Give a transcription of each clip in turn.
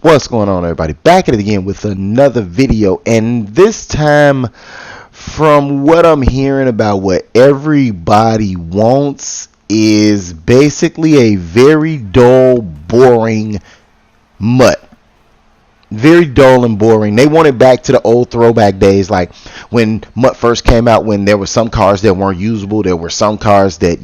What's going on, everybody? Back at it again with another video, and this time, from what I'm hearing about what everybody wants, is basically a very dull, boring mutt. Very dull and boring. They want it back to the old throwback days, like when MUT first came out, when there were some cars that weren't usable. There were some cars that,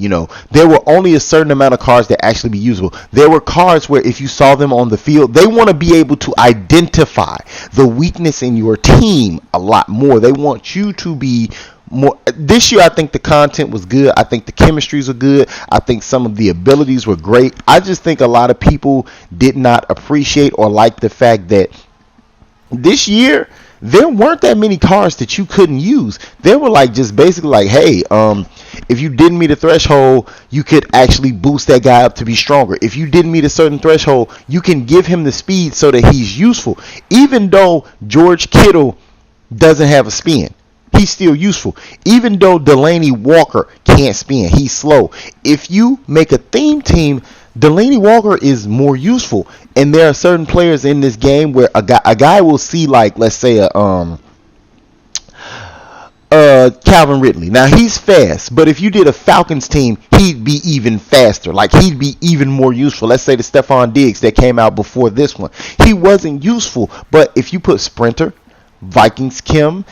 there were only a certain amount of cars that actually be usable. There were cars where if you saw them on the field, they want to be able to identify the weakness in your team a lot more. They want you to be more. This year, I think the content was good. I think the chemistries were good. I think some of the abilities were great. I just think a lot of people did not appreciate or like the fact that this year there weren't that many cars that you couldn't use. They were like just basically like, hey, if you didn't meet a threshold, you could actually boost that guy up to be stronger. If you didn't meet a certain threshold, you can give him the speed so that he's useful. Even though George Kittle doesn't have a spin, he's still useful. Even though Delaney Walker can't spin, he's slow. If you make a theme team, Delaney Walker is more useful. And there are certain players in this game where a guy will see, like, let's say Calvin Ridley. Now he's fast, but if you did a Falcons team, he'd be even faster. Like, he'd be even more useful. Let's say the Stephon Diggs that came out before this one. He wasn't useful, but if you put Sprinter, Vikings Kim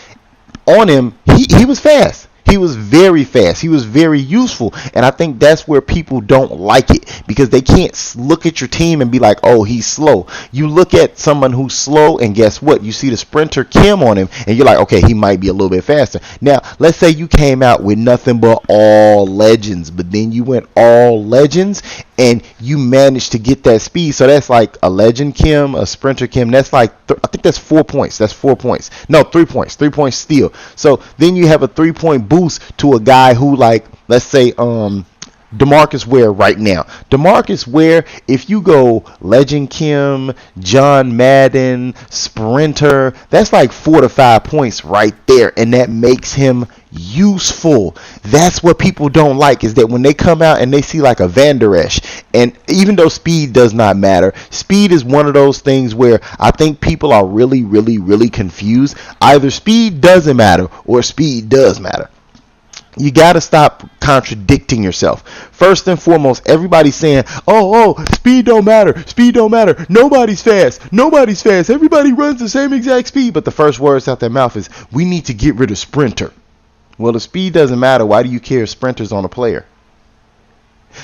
on him, he was fast. He was very fast. He was very useful. And I think that's where people don't like it, because they can't look at your team and be like, oh, he's slow. You look at someone who's slow, and guess what? You see the Sprinter Kim on him, and you're like, okay, he might be a little bit faster. Now, let's say you came out with nothing but all legends, but then you went all legends, and you managed to get that speed. So that's like a legend Kim, a Sprinter Kim. That's like, I think that's 4 points. That's 4 points. No, 3 points. 3 points steal. So then you have a 3-point boost to a guy who, like, let's say DeMarcus Ware right now. DeMarcus Ware, if you go Legend Kim, John Madden, Sprinter, that's like 4 to 5 points right there, and that makes him useful. That's what people don't like, is that when they come out and they see like a Van Der Esch, and even though speed does not matter, speed is one of those things where I think people are really, really, really confused. Either speed doesn't matter or speed does matter. You got to stop contradicting yourself. First and foremost, everybody's saying, oh, speed don't matter. Speed don't matter. Nobody's fast. Nobody's fast. Everybody runs the same exact speed. But the first words out their mouth is, we need to get rid of Sprinter. Well, if speed doesn't matter, why do you care if Sprinter's on a player?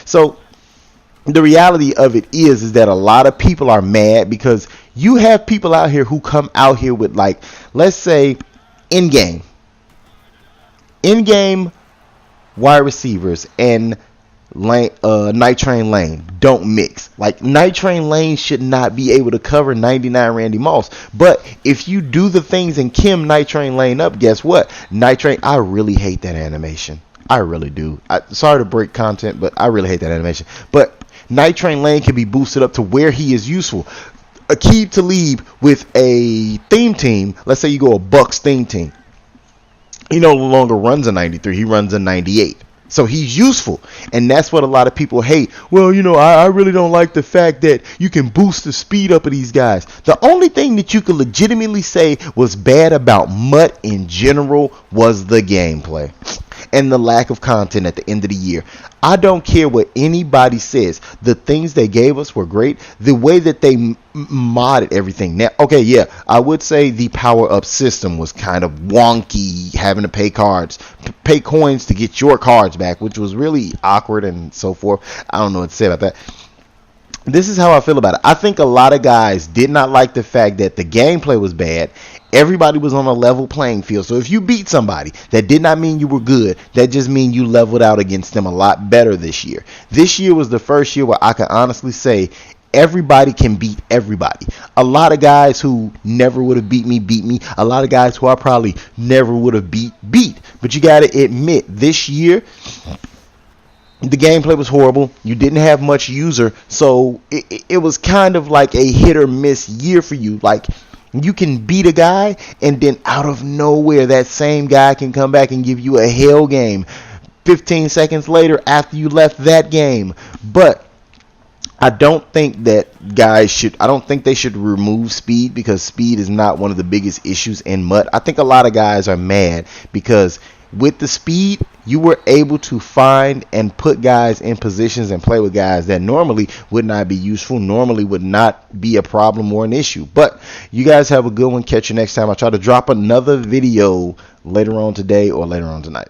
So the reality of it is that a lot of people are mad because you have people out here who come out here with, like, let's say in-game wide receivers and Night Train Lane don't mix. Like, Night Train Lane should not be able to cover 99 Randy Moss. But if you do the things and Kim Night Train Lane up, guess what? Night Train, I really hate that animation. I really do. Sorry to break content, but I really hate that animation. But Night Train Lane can be boosted up to where he is useful. Aqib Talib with a theme team, let's say you go a Bucks theme team, he no longer runs a 93. He runs a 98. So he's useful. And that's what a lot of people hate. Well, I really don't like the fact that you can boost the speed up of these guys. The only thing that you could legitimately say was bad about MUT in general was the gameplay and the lack of content at the end of the year. I don't care what anybody says. The things they gave us were great. The way that they modded everything. Now, okay, yeah, I would say the power-up system was kind of wonky, having to pay coins to get your cards back, which was really awkward and so forth. I don't know what to say about that. This is how I feel about it. I think a lot of guys did not like the fact that the gameplay was bad. Everybody was on a level playing field. So if you beat somebody, that did not mean you were good. That just means you leveled out against them a lot better this year. This year was the first year where I can honestly say everybody can beat everybody. A lot of guys who never would have beat me. A lot of guys who I probably never would have beat. But you got to admit, this year the gameplay was horrible. You didn't have much user, so it was kind of like a hit or miss year for you. Like, you can beat a guy, and then out of nowhere, that same guy can come back and give you a hell game 15 seconds later after you left that game. But I don't think that guys should. I don't think they should remove speed, because speed is not one of the biggest issues in MUT. I think a lot of guys are mad because with the speed, you were able to find and put guys in positions and play with guys that normally would not be useful, normally would not be a problem or an issue. But you guys have a good one. Catch you next time. I'll try to drop another video later on today or later on tonight.